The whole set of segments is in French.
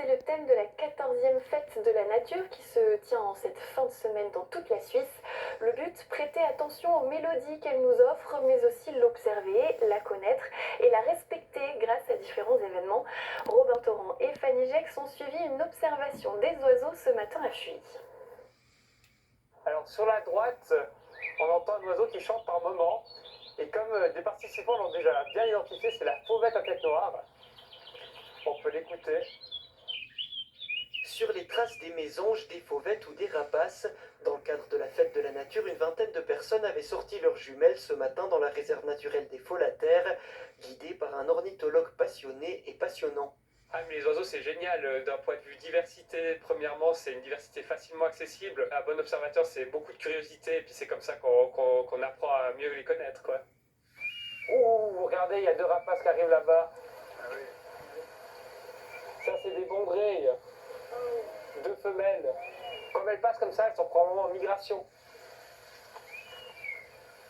c'est le thème de la 14e fête de la nature qui se tient en cette fin de semaine dans toute la Suisse. Le but, prêter attention aux mélodies qu'elle nous offre, mais aussi l'observer, la connaître et la respecter grâce à différents événements. Robin Torrent et Fanny Gex ont suivi une observation des oiseaux ce matin à Fuy. Alors sur la droite, on entend un oiseau qui chante par moment. Et comme des participants l'ont déjà bien identifié, c'est la fauvette à tête noire. On peut l'écouter. Sur les traces des mésanges, des fauvettes ou des rapaces, dans le cadre de la fête de la nature, une vingtaine de personnes avaient sorti leurs jumelles ce matin dans la réserve naturelle des Follataires, guidées par un ornithologue passionné et passionnant. Ah mais les oiseaux c'est génial, d'un point de vue diversité, premièrement c'est une diversité facilement accessible, un bon observateur c'est beaucoup de curiosité et puis c'est comme ça qu'on apprend à mieux les connaître quoi. Ouh, regardez, il y a deux rapaces qui arrivent là-bas. Ça c'est des bondrées, deux femelles. Comme elles passent comme ça, elles sont probablement en migration.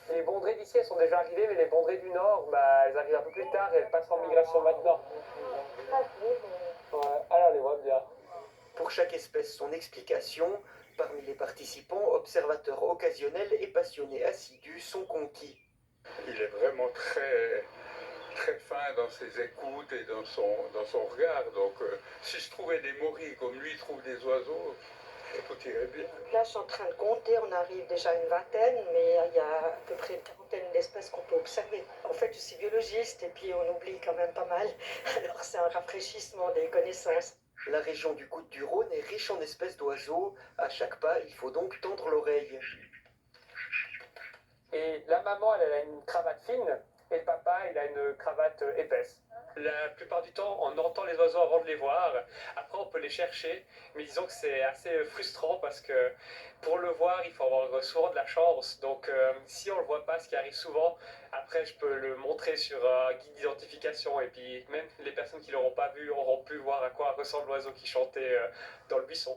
Les bondrées d'ici elles sont déjà arrivées, mais les bondrées du nord, elles arrivent un peu plus tard et elles passent en migration maintenant. Ouais, alors on les voit bien. Pour chaque espèce, son explication. Parmi les participants, observateurs occasionnels et passionnés assidus sont conquis. Il est vraiment très, très fin dans ses écoutes et dans son regard. Donc, si je trouvais des morilles comme lui trouve des oiseaux, tout irait bien. Là, je suis en train de compter, on arrive déjà à une vingtaine, mais il y a à peu près une quarantaine d'espèces qu'on peut observer. En fait, je suis biologiste et puis on oublie quand même pas mal, alors c'est un rafraîchissement des connaissances. La région du Coude-du-Rhône est riche en espèces d'oiseaux. À chaque pas, il faut donc tendre l'oreille. Et la maman, elle a une cravate fine, et le papa, il a une cravate épaisse. La plupart du temps, on entend les oiseaux avant de les voir. Après, on peut les chercher, mais disons que c'est assez frustrant parce que pour le voir, il faut avoir souvent de la chance. Donc, si on le voit pas, ce qui arrive souvent, après, je peux le montrer sur un guide d'identification. Et puis, même les personnes qui l'auront pas vu auront pu voir à quoi ressemble l'oiseau qui chantait dans le buisson.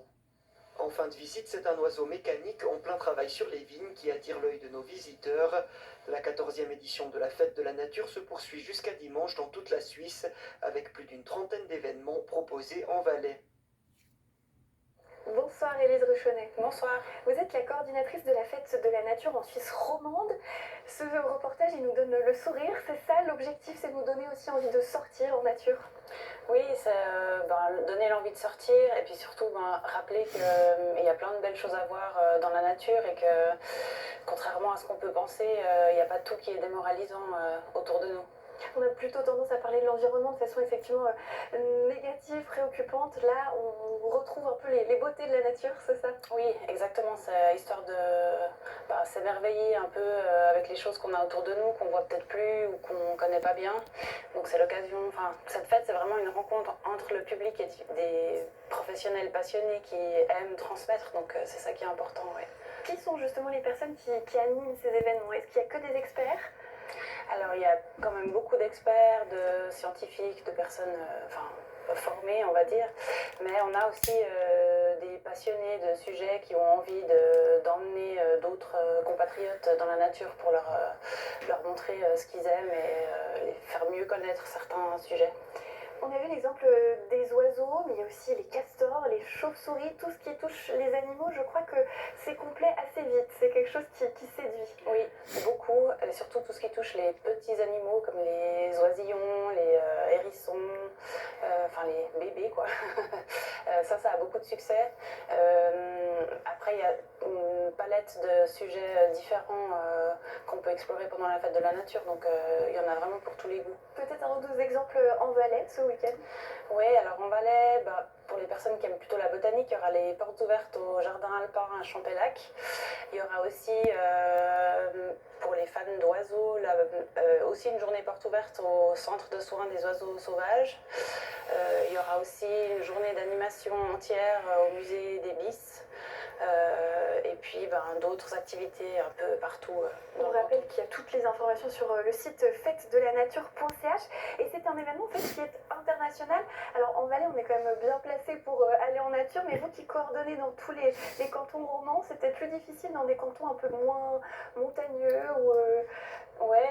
En fin de visite, c'est un oiseau mécanique en plein travail sur les vignes qui attire l'œil de nos visiteurs. La 14e édition de la Fête de la Nature se poursuit jusqu'à dimanche dans toute la Suisse, avec plus d'une trentaine d'événements proposés en Valais. Bonsoir Élise Ruchonnet. Bonsoir. Vous êtes la coordinatrice de la Fête de la Nature en Suisse romande. Ce reportage, il nous donne le sourire, c'est ça l'objectif, c'est de nous donner aussi envie de sortir en nature. Oui, c'est donner l'envie de sortir et puis surtout rappeler qu'il y a plein de belles choses à voir dans la nature et que contrairement à ce qu'on peut penser, il n'y a pas tout qui est démoralisant autour de nous. On a plutôt tendance à parler de l'environnement de façon effectivement négative, préoccupante. Là, on retrouve un peu les beautés de la nature, c'est ça? Oui, exactement. C'est histoire de s'émerveiller un peu avec les choses qu'on a autour de nous, qu'on voit peut-être plus ou qu'on connaît pas bien. Donc c'est l'occasion, cette fête, c'est vraiment une rencontre entre le public et des professionnels passionnés qui aiment transmettre. Donc c'est ça qui est important, ouais. Qui sont justement les personnes qui animent ces événements? Est-ce qu'il n'y a que des experts? Alors il y a quand même beaucoup d'experts, de scientifiques, de personnes formées on va dire, mais on a aussi des passionnés de sujets qui ont envie d'emmener d'autres compatriotes dans la nature pour leur montrer ce qu'ils aiment et les faire mieux connaître certains sujets. On a vu l'exemple des oiseaux, mais il y a aussi les castors, les chauves-souris, tout ce qui touche les animaux. Je crois que c'est complet assez vite, c'est quelque chose qui séduit. Oui, beaucoup, et surtout tout ce qui touche les petits animaux comme les oisillons, les hérissons, les bébés quoi. Ça a beaucoup de succès. Après, il y a une palette de sujets différents qu'on peut explorer pendant la fête de la nature, donc il y en a vraiment pour tous les goûts. Peut-être un ou deux exemples en Valais ce week-end? Oui, alors en Valais, pour les personnes qui aiment plutôt la botanique, il y aura les portes ouvertes au jardin alpin à Champellac. Il y aura aussi, pour les fans d'oiseaux, aussi une journée porte ouverte au centre de soins des oiseaux sauvages. Il y aura aussi une journée d'animation entière au musée des Bys. Et puis d'autres activités un peu partout. On rappelle qu'il y a toutes les informations sur le site fêtedelaNature.ch et c'est un événement en fait, qui est international. Alors en Valais, on est quand même bien placé pour aller en nature, mais vous qui coordonnez dans tous les cantons romans, c'est peut-être plus difficile dans des cantons un peu moins montagneux ou Ouais,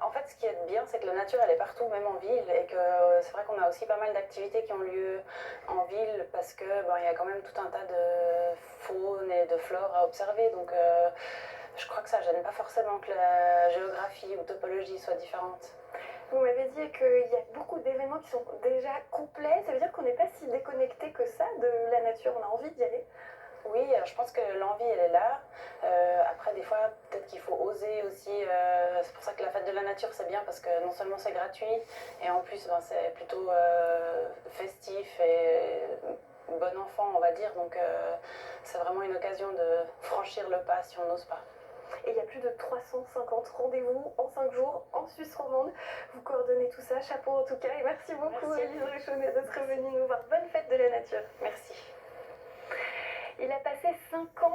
en fait, ce qui est bien, c'est que la nature, elle est partout, même en ville, et que c'est vrai qu'on a aussi pas mal d'activités qui ont lieu en ville, parce que il y a quand même tout un tas de faune et de flore à observer, donc je crois que ça gêne pas forcément que la géographie ou topologie soient différentes. Vous m'avez dit qu'il y a beaucoup d'événements qui sont déjà complets, ça veut dire qu'on n'est pas si déconnecté que ça de la nature, on a envie d'y aller. Oui, je pense que l'envie, elle est là. Après, des fois, peut-être qu'il faut oser aussi. C'est pour ça que la fête de la nature, c'est bien parce que non seulement c'est gratuit, et en plus, c'est plutôt festif et bon enfant, on va dire. Donc, c'est vraiment une occasion de franchir le pas si on n'ose pas. Et il y a plus de 350 rendez-vous en 5 jours en Suisse romande. Vous coordonnez tout ça, chapeau en tout cas. Et merci beaucoup, Élise Réchaunet, d'être venue nous voir. Bonne fête de la nature. Merci. Il a passé 5 ans